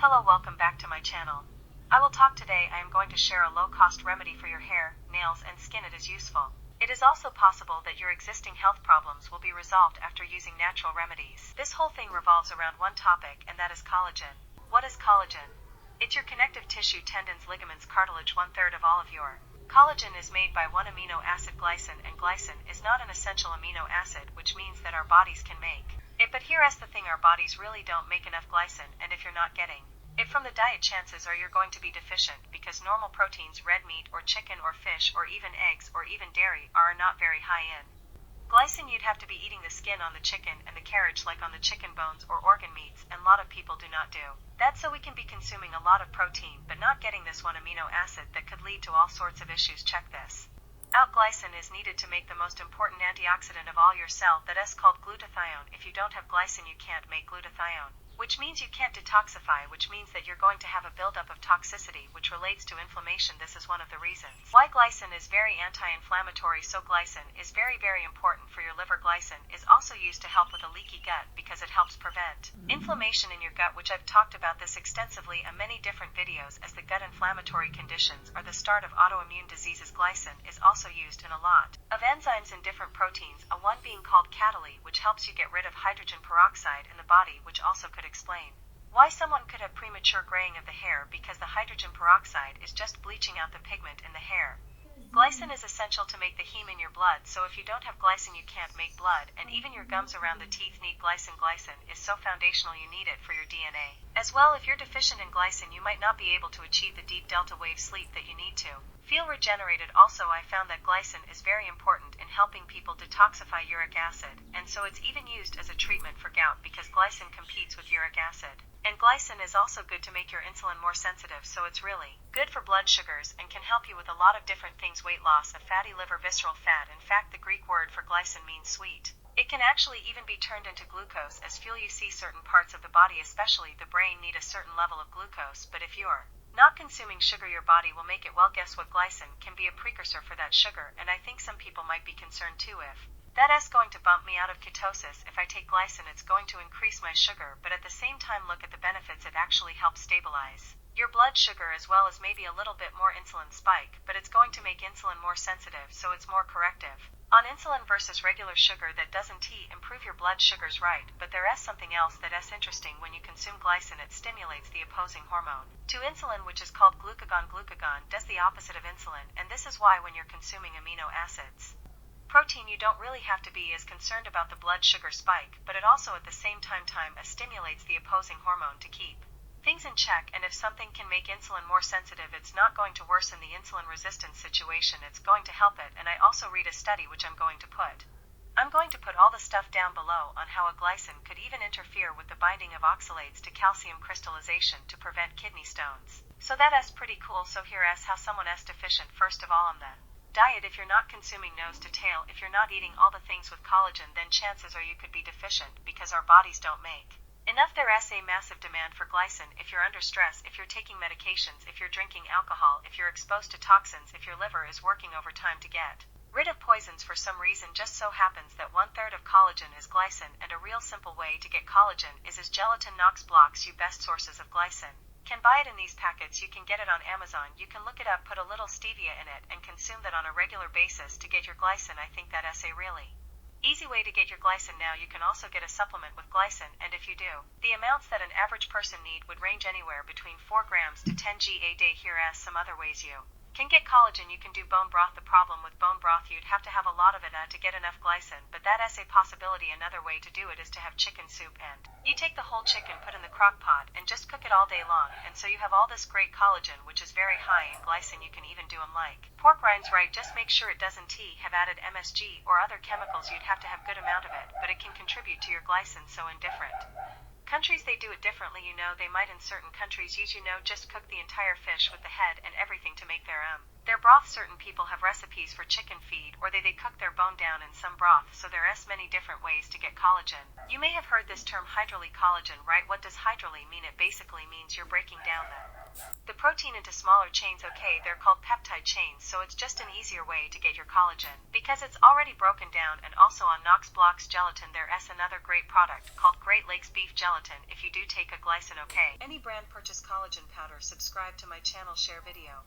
Hello, welcome back to my channel. I will talk today. I am going to share a low-cost remedy for your hair, nails, and skin. It is useful. It is also possible that your existing health problems will be resolved after using natural remedies. This whole thing revolves around one topic, and that is collagen. What is collagen? It's your connective tissue, tendons, ligaments, cartilage, one-third of all of your. Collagen is made by one amino acid, glycine, and glycine is not an essential amino acid, which means that our bodies can make it. But here's the thing, our bodies really don't make enough glycine, and if you're not getting it from the diet, chances are you're going to be deficient, because normal proteins, red meat or chicken or fish or even eggs or even dairy, are not very high in glycine. You'd have to be eating the skin on the chicken and the carriage like on the chicken bones or organ meats, and a lot of people do not do that, so we can be consuming a lot of protein but not getting this one amino acid that could lead to all sorts of issues. Check this out. Glycine is needed to make the most important antioxidant of all your cell, that is called glutathione. If you don't have glycine, you can't make glutathione, which means you can't detoxify, which means that you're going to have a buildup of toxicity, which relates to inflammation. This is one of the reasons why glycine is very anti-inflammatory. So glycine is very, very important for your liver. Glycine is also used to help with a leaky gut because it helps prevent inflammation in your gut, which I've talked about this extensively in many different videos, as the gut inflammatory conditions are the start of autoimmune diseases. Glycine is also used in a lot of enzymes in different proteins, a one being called catalase, which helps you get rid of hydrogen peroxide in the body, which also could explain why someone could have premature graying of the hair, because the hydrogen peroxide is just bleaching out the pigment in the hair. Glycine is essential to make the heme in your blood, so if you don't have glycine, you can't make blood, and even your gums around the teeth need glycine. Glycine is so foundational, you need it for your DNA as well. If you're deficient in glycine, you might not be able to achieve the deep delta wave sleep that you need to feel regenerated. Also, I found that glycine is very important in helping people detoxify uric acid, and so it's even used as a treatment for gout, because glycine competes with uric acid. And glycine is also good to make your insulin more sensitive, so it's really good for blood sugars and can help you with a lot of different things. Weight loss, a fatty liver, visceral fat. In fact, the Greek word for glycine means sweet. It can actually even be turned into glucose as fuel. You see, certain parts of the body, especially the brain, need a certain level of glucose, but if you're not consuming sugar, your body will make it. Well, guess what? Glycine can be a precursor for that sugar, and I think some people might be concerned too, if that's going to bump me out of ketosis. If I take glycine, it's going to increase my sugar, but at the same time, look at the benefits. It actually helps stabilize your blood sugar, as well as maybe a little bit more insulin spike, but it's going to make insulin more sensitive, so it's more corrective on insulin versus regular sugar. That doesn't improve your blood sugars, right? But there is something else that's interesting. When you consume glycine, it stimulates the opposing hormone to insulin, which is called glucagon. Glucagon does the opposite of insulin, and this is why when you're consuming amino acids, protein, you don't really have to be as concerned about the blood sugar spike, but it also at the same time stimulates the opposing hormone to keep things in check. And if something can make insulin more sensitive, it's not going to worsen the insulin resistance situation, it's going to help it. And I also read a study, which I'm going to put all the stuff down below, on how a glycine could even interfere with the binding of oxalates to calcium crystallization to prevent kidney stones. So that's pretty cool. So here is how someone is deficient. First of all, on the diet, if you're not consuming nose to tail, if you're not eating all the things with collagen, then chances are you could be deficient, because our bodies don't make enough. There is a massive demand for glycine if you're under stress, if you're taking medications, if you're drinking alcohol, if you're exposed to toxins, if your liver is working overtime to get rid of poisons for some reason. Just so happens that one-third of collagen is glycine, and a real simple way to get collagen is as gelatin. Knox blocks, you best sources of glycine. Can buy it in these packets. You can get it on Amazon. You can look it up, put a little stevia in it, and consume that on a regular basis to get your glycine. I think that is a really easy way to get your glycine. Now, you can also get a supplement with glycine, and if you do, the amounts that an average person need would range anywhere between 4 grams to 10 g a day. Here are some other ways you can get collagen. You can do bone broth. The problem with bone broth, you'd have to have a lot of it to get enough glycine, but that is a possibility. Another way to do it is to have chicken soup, and you take the whole chicken, put in the crock pot, and just cook it all day long, and so you have all this great collagen, which is very high in glycine. You can even do them like pork rinds, right? Just make sure it doesn't have added MSG or other chemicals. You'd have to have good amount of it, but it can contribute to your glycine. So in different countries, they do it differently. They might in certain countries use just cook the entire fish with the head and everything to make their Their broth, certain people have recipes for chicken feed, or they cook their bone down in some broth, so there are many different ways to get collagen. You may have heard this term hydroly collagen, right? What does hydroly mean? It basically means you're breaking down the protein into smaller chains. Okay, they're called peptide chains, so it's just an easier way to get your collagen, because it's already broken down. And also on Knox Blocks Gelatin, there's another great product called Great Lakes Beef Gelatin if you do take a glycine. Okay, any brand purchase collagen powder, subscribe to my channel, share video.